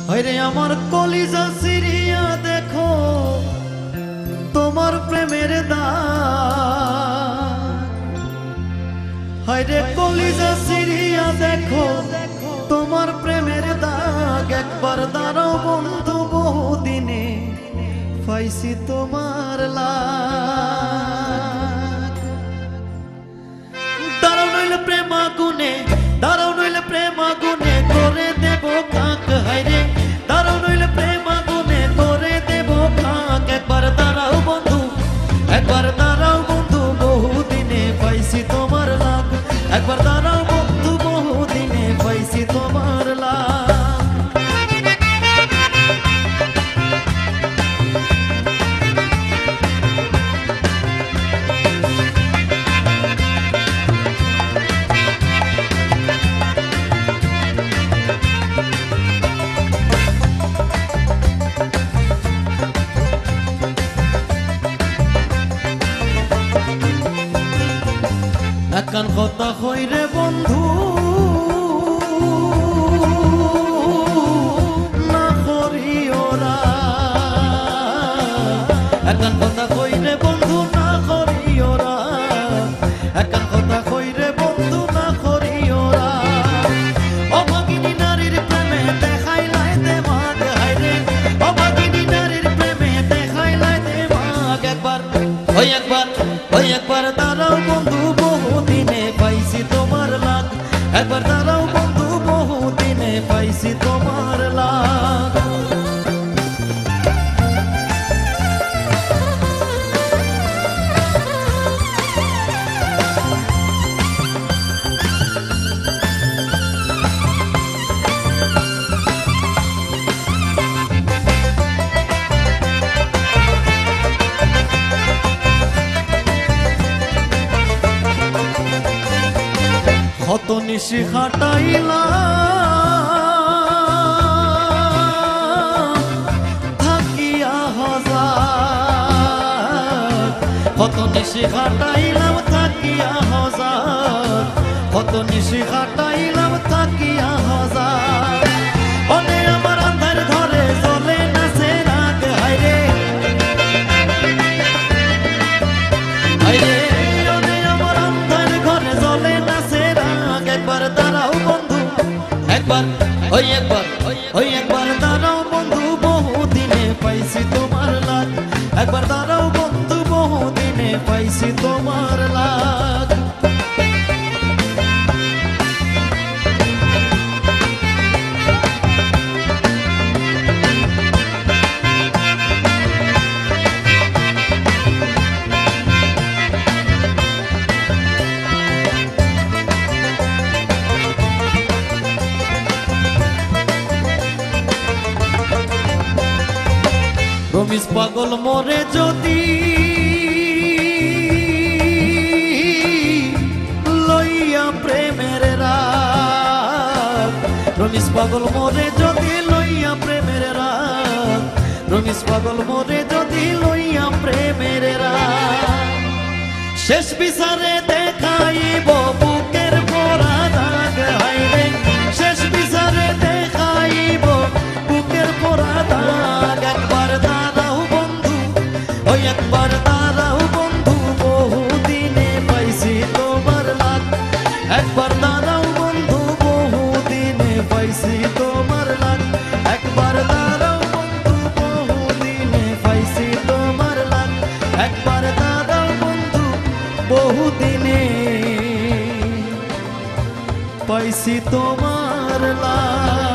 হইরে আমার কলিজা সিরিয়া দেখো তোমার প্রেমের দাগ। হইরে কলিজা সিরিয়া দেখো তোমার প্রেমের দাগ। একবার দাঁড়াও বন্ধু বহুদিনে পাইছি তোমার লাগ। দাঁড়াও নইলে প্রেম আগুনে, দাঁড়াও নইলে প্রেম আগুনে করে দেব কাক। হাইরে দাঁড়াও নইলে প্রেম আগুনে করে দেব কাক। একবার দাঁড়াও বন্ধু, একবার দাঁড়াও বন্ধু বহুদিনে পাইছি তোমার লাগ। একবার দাঁড়াও বন্ধু বহুদিনে পাইছি তোমার লাগ। একখান কথা হইরে বন্ধু না করিও রাগ। একখান কথা কইরে বন্ধু না করিও রাগ। একখান কথা কইরে বন্ধু না করিও রাগ। অভাগিনী নারীর প্রেমে দেখাইলাই দেমাগ। হাইরে অভাগিনী নারীর প্রেমে দেখাইলাই দেমাগ। একবার ওই একবার ওই একবার দাঁড়াও বন্ধু বহুদিনে পাইছি তোমার লাগ। একবার দাঁড়াও বন্ধু বহুদিনে পাইছি তোমার লাগ। কত নিশি খাটাইলাম থাকিয়া হাজার। কত নিশি খাটাইলাম থাকিয়া হাজার। কত নিশি খাটাইলাম থাকিয়া হাজার। অনে আমার আন্ধার ঘরে জ্বলে না সে রাগ। হাইরে হাইরে অনে আমার আন্ধার ঘরে জ্বলে না সে রাগ। একবার দাঁড়াও বন্ধু, একবার ওই একবার ওই একবার দাঁড়াও বন্ধু বহুদিনে পাইছি তোমার লাগ। একবার দাঁড়াও বন্ধু বহুদিনে পাইছি তোমার লাগ। রমিজ পাগল মরে যদি লইয়া প্রেমের রাগ। রমিজ পাগল মরে যদি লইয়া প্রেমের রাগ। রমিজ পাগল মরে যদি লইয়া প্রেমের রাগ। শেষ বিচারে দেখাইব বুকের পরা দাগ। হাইরে শেষ বিচারে দেখাইব বুকের পরা দাগ। একবার দাঁড়াও বন্ধু, ওই একবার দাঁড়াও বন্ধু বহুদিনে পাইছি তোমার লাগ। একবার দাঁড়াও বন্ধু বহুদিনে পাইছি তোমার লাগ। একবার দাঁড়াও বন্ধু বহুদিনে পাইছি তোমার লাগ। একবার দাঁড়াও বন্ধু বহুদিনে পাইছি তোমার লাগ।